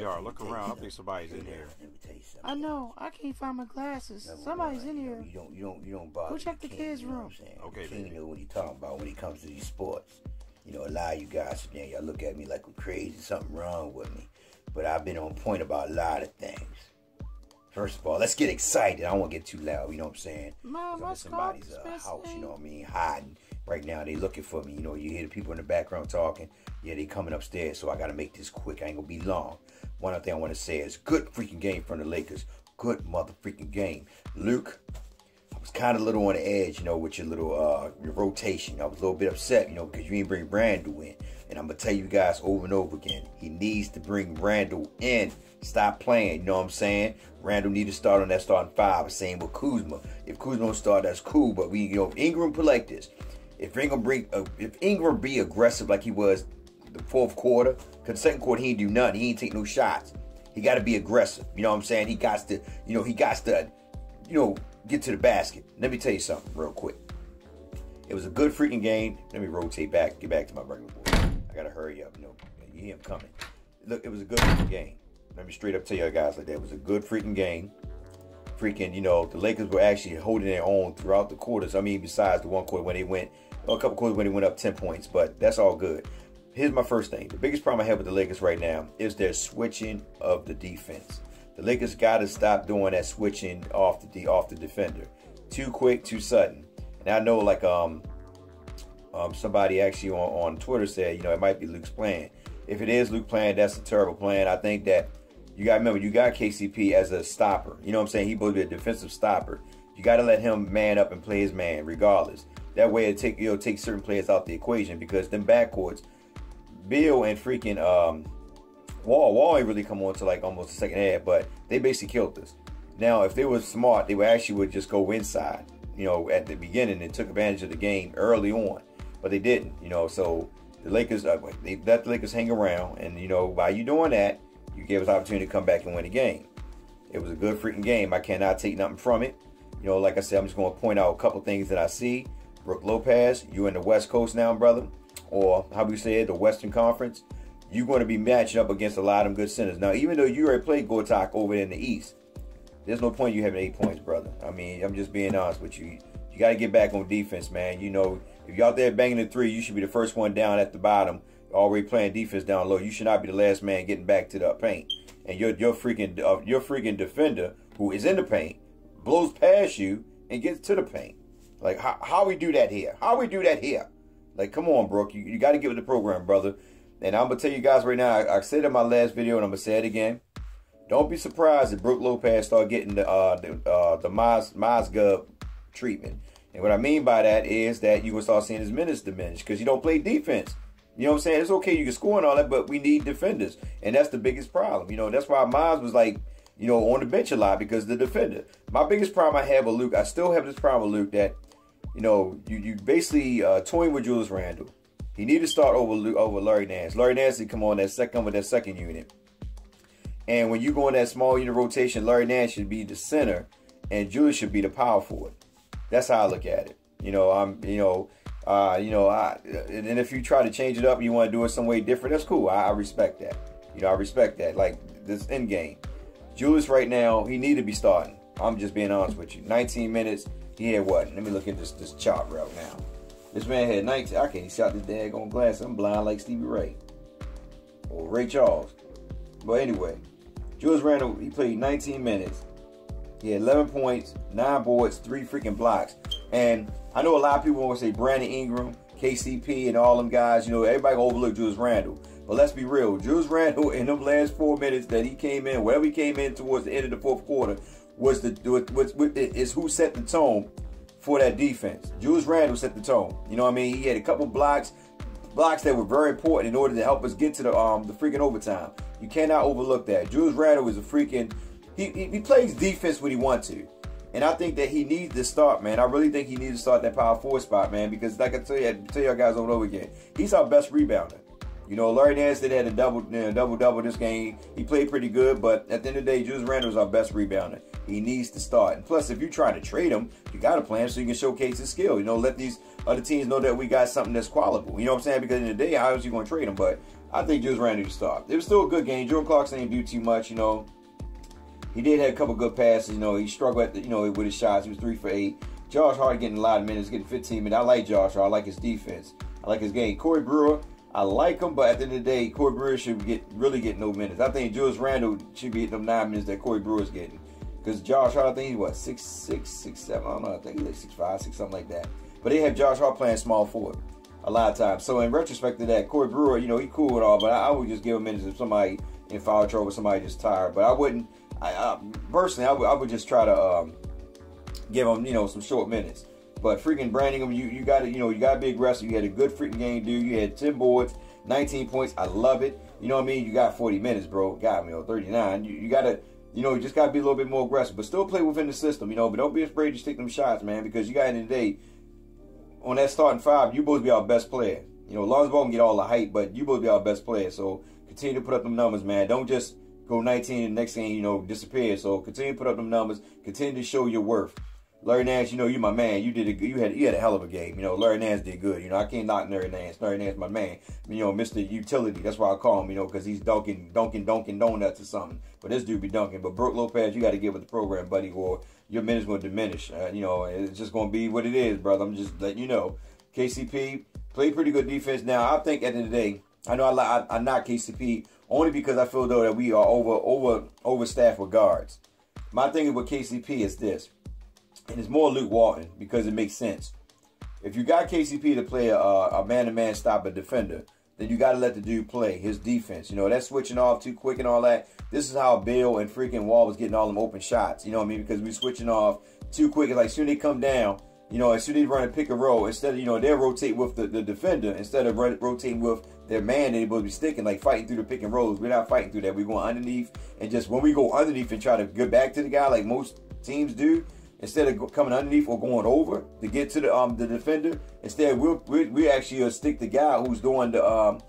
sweetheart, look around. I think somebody's in here. I know. I can't find my glasses. Somebody's in here. You don't bother. Go check the kids' room. Okay, King know what he talking about when it comes to these sports. You know, a lot of you guys, y'all look at me like I'm crazy, something wrong with me. But I've been on point about a lot of things. First of all, let's get excited. I don't want to get too loud, you know what I'm saying? Mom, I'm in somebody's house, you know what I mean, hiding. Right now, they looking for me. You know, you hear the people in the background talking. Yeah, they coming upstairs, so I got to make this quick. I ain't going to be long. One other thing I want to say is good freaking game from the Lakers. Good mother freaking game. Luke, I was kind of a little on the edge, you know, with your little your rotation. I was a little bit upset, you know, because you didn't bring Randle in. And I'm going to tell you guys over and over again, he needs to bring Randle in. Stop playing, you know what I'm saying? Randle need to start on that starting five. Same with Kuzma. If Kuzma don't start, that's cool. But we, you know, if Ingram put like this, if Ingram be aggressive like he was the fourth quarter, because the second quarter he ain't do nothing. He ain't take no shots. He got to be aggressive. You know what I'm saying? He got to, get to the basket. Let me tell you something real quick. It was a good freaking game. Let me rotate back, get back to my regular boy. I got to hurry up. You know, you hear him coming. Look, it was a good freaking game. Let me straight up tell you guys like that. It was a good freaking game. Freaking, you know, the Lakers were actually holding their own throughout the quarters. I mean, besides the one quarter when they went, a couple quarters when they went up 10 points, but that's all good. Here's my first thing. The biggest problem I have with the Lakers right now is their switching of the defense. The Lakers got to stop doing that switching off the defender. Too quick, too sudden. And I know, like, somebody actually on Twitter said, you know, it might be Luke's plan. If it is Luke plan, that's a terrible plan. I think that you got to remember, you got KCP as a stopper. You know what I'm saying? He's supposed to be a defensive stopper. You got to let him man up and play his man regardless. That way it take certain players out the equation, because them backcourts, Bill and freaking Wall ain't really come on to like almost the second half, but they basically killed us. Now, if they were smart, they would just go inside, you know, at the beginning and took advantage of the game early on, but they didn't, you know. So the Lakers, they let the Lakers hang around, and you know, by you doing that, you gave us the opportunity to come back and win the game. It was a good freaking game. I cannot take nothing from it. You know, like I said, I'm just going to point out a couple things that I see. Brook Lopez, you in the West Coast now, brother, or how we say it, the Western Conference. You're going to be matching up against a lot of them good centers. Now, even though you already played Gortak over there in the East, there's no point you having 8 points, brother. I mean, I'm just being honest with you. You got to get back on defense, man. You know, if you're out there banging the three, you should be the first one down at the bottom, already playing defense down low. You should not be the last man getting back to the paint. And your freaking defender, who is in the paint, blows past you and gets to the paint. Like, how we do that here? How we do that here? Like, come on, Brooke. You got to get with the program, brother. And I'm going to tell you guys right now, I said in my last video, and I'm going to say it again. Don't be surprised if Brook Lopez start getting the Mozgov treatment. And what I mean by that is that you're going to start seeing his minutes diminish because you don't play defense. You know what I'm saying? It's okay, you can score and all that, but we need defenders. And that's the biggest problem. You know, that's why Miles was like, you know, on the bench a lot, because the defender. My biggest problem I have with Luke, I still have this problem with Luke, that, you know, you basically toying with Julius Randle. He need to start over Larry Nance. Larry Nance did come on with that second unit. And when you go in that small unit rotation, Larry Nance should be the center, and Julius should be the power forward. That's how I look at it. You know, and if you try to change it up and you want to do it some way different, that's cool. I respect that. You know, I respect that. Like this end game, Julius right now, he need to be starting. I'm just being honest with you. 19 minutes. He had what? Let me look at this chart route now. This man had 19. I can't even shot this daggone glass. I'm blind like Stevie Ray or Ray Charles. But anyway, Julius Randle, he played 19 minutes. He had 11 points, 9 boards, 3 freaking blocks. And I know a lot of people want to say Brandon Ingram, KCP, and all them guys. You know, everybody gonna overlook Julius Randle. But let's be real. Julius Randle, in them last 4 minutes that he came in, wherever he came in towards the end of the fourth quarter, is who set the tone for that defense. Julius Randle set the tone. You know what I mean? He had a couple blocks that were very important in order to help us get to the freaking overtime. You cannot overlook that. Julius Randle is a freaking... He plays defense when he wants to. And I think that he needs to start, man. I really think he needs to start that power forward spot, man. Because like I tell y'all guys over and over again, he's our best rebounder. You know, Larry Nance had a double this game. He played pretty good, but at the end of the day, Julius Randle is our best rebounder. He needs to start. And plus, if you're trying to trade him, you got to play him so you can showcase his skill. You know, let these other teams know that we got something that's qualable. You know what I'm saying? Because in the day, how else you going to trade him? But I think Julius Randle to start. It was still a good game. Jordan Clarkson didn't do too much, He did have a couple good passes, He struggled at with his shots. He was 3 for 8. Josh Hart getting a lot of minutes, getting 15 minutes. I like Josh Hart. I like his defense. I like his game. Corey Brewer, I like him, but at the end of the day, Corey Brewer should really get no minutes. I think Julius Randle should be getting them 9 minutes that Corey Brewer's getting. Because Josh Hart, I think he's 6'6", 6'7", I don't know. I think he's like 6'5", 6 something like that. But they have Josh Hart playing small forward a lot of times. So in retrospect to that, Corey Brewer, he cool and all, but I would just give him minutes if somebody in foul trouble, somebody just tired. But I wouldn't. Personally, I would just try to give him, some short minutes. But freaking Branningham, you got to be aggressive. You had a good freaking game, dude. You had 10 boards, 19 points. I love it. You know what I mean? You got 40 minutes, bro. Got me, 39. You got to, you just got to be a little bit more aggressive, but still play within the system, But don't be afraid to take them shots, man, because you got in the day on that starting 5, you both be our best player. Lonzo Ball can get all the hype, but you both be our best player. So continue to put up them numbers, man. Don't just go 19 and the next game, disappear. So continue to put up them numbers. Continue to show your worth. Larry Nance, you my man. You had a hell of a game. Larry Nance did good. I can't knock Larry Nance. Larry Nance, my man. Mr. Utility. That's why I call him. Because he's dunking donuts or something. But this dude be dunking. But Brook Lopez, you got to get with the program, buddy, or your minutes will diminish. It's just going to be what it is, brother. I'm just letting you know. KCP played pretty good defense. Now I think at the end of the day, I know I knock KCP only because I feel though that we are overstaffed with guards. My thing with KCP is this. And it's more Luke Walton because it makes sense. If you got KCP to play a man-to-man stopper defender, then you got to let the dude play his defense. That's switching off too quick and all that. This is how Bill and freaking Wall was getting all them open shots. You know what I mean? Because we switching off too quick. It's like soon they come down, as soon as they run a pick and roll, instead of, they'll rotate with the defender instead of rotating with their man they're supposed to be sticking, like fighting through the pick and rolls. We're not fighting through that. We're going underneath. And just when we go underneath and try to get back to the guy like most teams do, instead of coming underneath or going over to get to the defender, instead we actually stick the guy who's doing the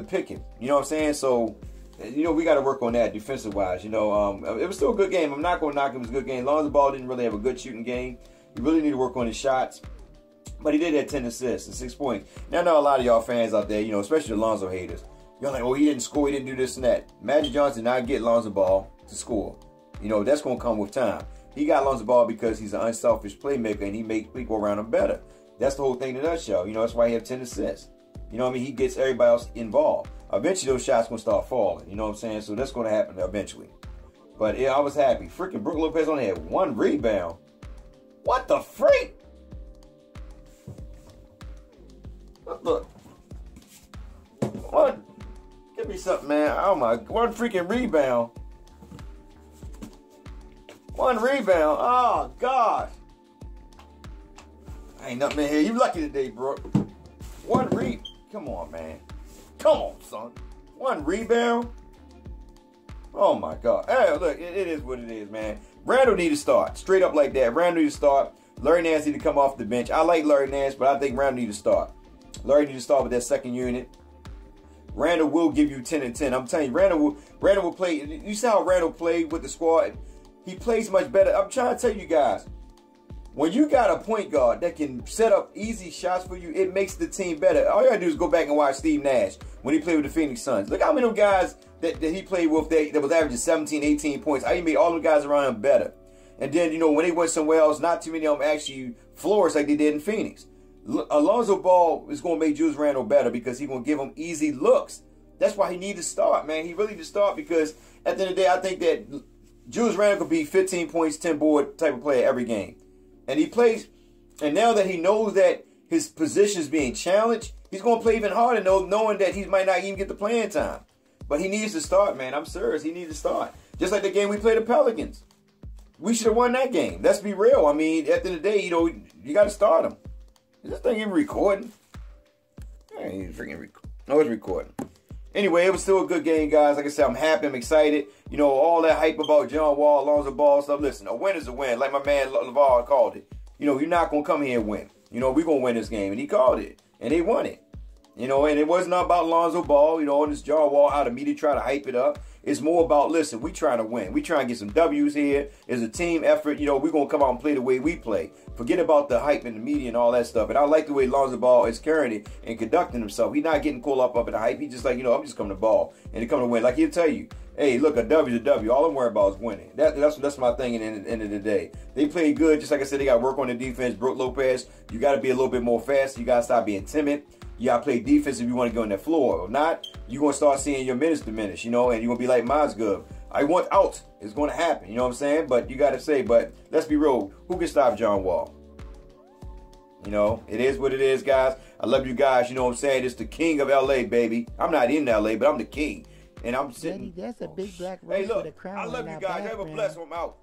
picking. You know what I'm saying? So, we got to work on that defensive wise. It was still a good game. I'm not going to knock him. It was a good game. Lonzo Ball didn't really have a good shooting game. He really need to work on his shots. But he did have 10 assists and 6 points. Now, I know a lot of y'all fans out there, especially the Lonzo haters. You're like, oh, he didn't score. He didn't do this and that. Magic Johnson did not get Lonzo Ball to score. That's going to come with time. He got Lonzo Ball because he's an unselfish playmaker and he makes people around him better. That's the whole thing in a nutshell. That's why he have 10 assists. He gets everybody else involved. Eventually, those shots going to start falling. You know what I'm saying? So that's going to happen eventually. But yeah, I was happy. Freaking Brook Lopez only had 1 rebound. What the freak? Look. What? Give me something, man. Oh my, 1 freaking rebound. 1 rebound. Oh, God. Ain't nothing in here. You lucky today, bro. 1 rebound. Come on, man. Come on, son. 1 rebound. Oh, my God. Hey, look, it is what it is, man. Randle need to start. Straight up like that. Randle need to start. Larry Nance need to come off the bench. I like Larry Nance, but I think Randle need to start. Larry need to start with that second unit. Randle will give you 10 and 10. I'm telling you, Randle will play. You see how Randle played with the squad? He plays much better. I'm trying to tell you guys, when you got a point guard that can set up easy shots for you, it makes the team better. All you gotta do is go back and watch Steve Nash when he played with the Phoenix Suns. Look how many of them guys that he played with that was averaging 17, 18 points. How he made all the guys around him better. And then, when they went somewhere else, not too many of them actually flourished like they did in Phoenix. Alonzo Ball is going to make Julius Randle better because he's going to give him easy looks. That's why he needs to start, man. He really needs to start because at the end of the day, I think that Julius Randle could be 15 points, 10 board type of player every game. And he plays, and now that he knows that his position is being challenged, he's going to play even harder knowing that he might not even get the playing time. But he needs to start, man. I'm serious. He needs to start. Just like the game we played the Pelicans. We should have won that game. Let's be real. I mean, at the end of the day, you got to start him. Is this thing even recording? I ain't even freaking recording. No, it's recording. Anyway, it was still a good game, guys. Like I said, I'm happy. I'm excited. All that hype about John Wall, Lonzo Ball stuff. Listen, a win is a win. Like my man LeVar called it. You're not going to come here and win. We're going to win this game. And he called it. And they won it. And it wasn't about Lonzo Ball, and this John Wall out of me to try to hype it up. It's more about, listen, we trying to win. We trying to get some W's here. It's a team effort. You know, we're going to come out and play the way we play. Forget about the hype and the media and all that stuff. And I like the way Lonzo Ball is carrying it and conducting himself. He's not getting caught up in the hype. He's just like, you know, I'm just coming to ball and to come to win. Like he'll tell you, hey, look, a W is a W. All I'm worried about is winning. That's my thing at the end of the day. They played good. Just like I said, they got to work on the defense. Brook Lopez, you got to be a little bit more fast. You got to stop being timid. You got to play defense if you want to go on that floor. If not, you're going to start seeing your minutes diminish, you know, and you're going to be like Mozgov. I want out. It's going to happen. You know what I'm saying? But you got to say, but let's be real. Who can stop John Wall? You know, it is what it is, guys. I love you guys. You know what I'm saying? It's the king of L.A., baby. I'm not in L.A., but I'm the king. And I'm sitting. Daddy, that's a big black rose with a crown. I love you guys. Have a blessed one. I'm out.